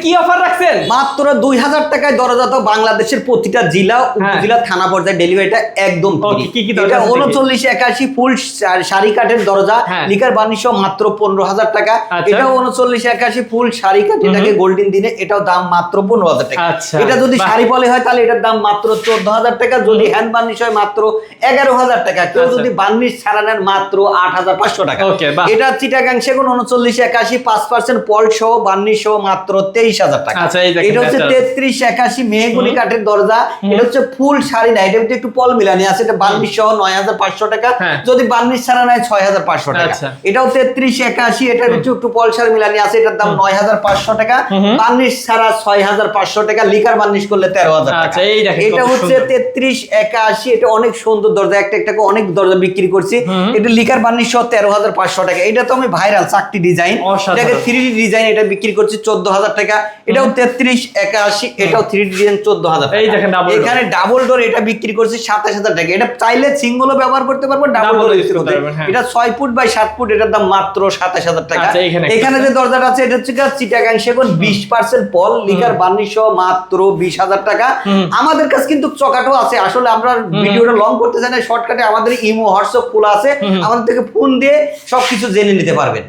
কি অফার রাখছেন? মাত্র 2000 টাকায় দরজা। তো বাংলাদেশের প্রতিটা জেলা উপজেলা থানা পর্যায়ে ডেলিভারিটা একদম ফ্রি। এটা 3981 ফুল শাড়ি কাঠের দরজা, লিকার বার্নিশ মাত্র 15000 টাকা। এটাও 3981 ফুল শাড়ি কাঠ, এটাকে গোল্ডেন দিনে, এটাও দাম মাত্র 15000 টাকা। এটা যদি শাড়ি পলি হয় তাহলে এটার দাম মাত্র 14000 টাকা, যদি হ্যান্ড বার্নিশ হয় মাত্র 11000 টাকা, কেউ যদি বার্নিশ ছাড়া নেন মাত্র 8500 টাকা। এটা চিটাগাং সেগুন 3981 5% পল সহ বার্নিশ সহ মাত্র 23000 টাকা। এটা হচ্ছে 3381 মেহগনি কাঠের দরজা, এটা হচ্ছে ফুল শাড়ি না, এটা একটু পল মিলানি আছে, এটা বার্নিশ সহ 9500 টাকা, যদি বার্নিশ ছাড়া নেয় 6500 টাকা। এটাও 3381, এটা একটু পল শাড়ি মিলানি আছে, এটার দাম 9500 টাকা, বার্নিশ ছাড়া 6500 টাকা, লিকার বার্নিশ করলে 13000 টাকা। এটা হচ্ছে 3381, এটা অনেক সুন্দর দরজা, একটা অনেক দরজা বিক্রি করছি, এটা লিকার বার্নিশ সহ 13500 টাকা। এটা তো আমি ভাইরাল চাকটি ডিজাইন, এটাকে 3D ডিজাইন, এটা বিক্রি করছি 14000 টাকা। এটাও 3381, এটাও 3D ডিজাইন 14000 টাকা। এখানে ডাবল ডোর, এটা বিক্রি করছি 27000 টাকা। এটা চাইলে সিঙ্গেলও ব্যবহার করতে পারবেন, ডাবল ডোর ইউজ করতে পারবেন। এটা 6 ফুট বাই 7 ফুট, এটার দাম মাত্র 27000 টাকা। এখানে যে দরজাটা আছে এটা হচ্ছে চিটাগাং সেগুন 20% পল, লিকার বার্নিশ সহ মাত্র 20000 টাকা। আমাদের কাছে কিন্তু চকাটো আছে, আসলে আমরা ভিডিওটা লং করতে চাই না, শর্টকাটে আমাদের ইমো হোয়াটসঅ্যাপ খোলা আছে, আমাদের থেকে ফোন দিয়ে সবকিছু জেনে নিতে পারবেন।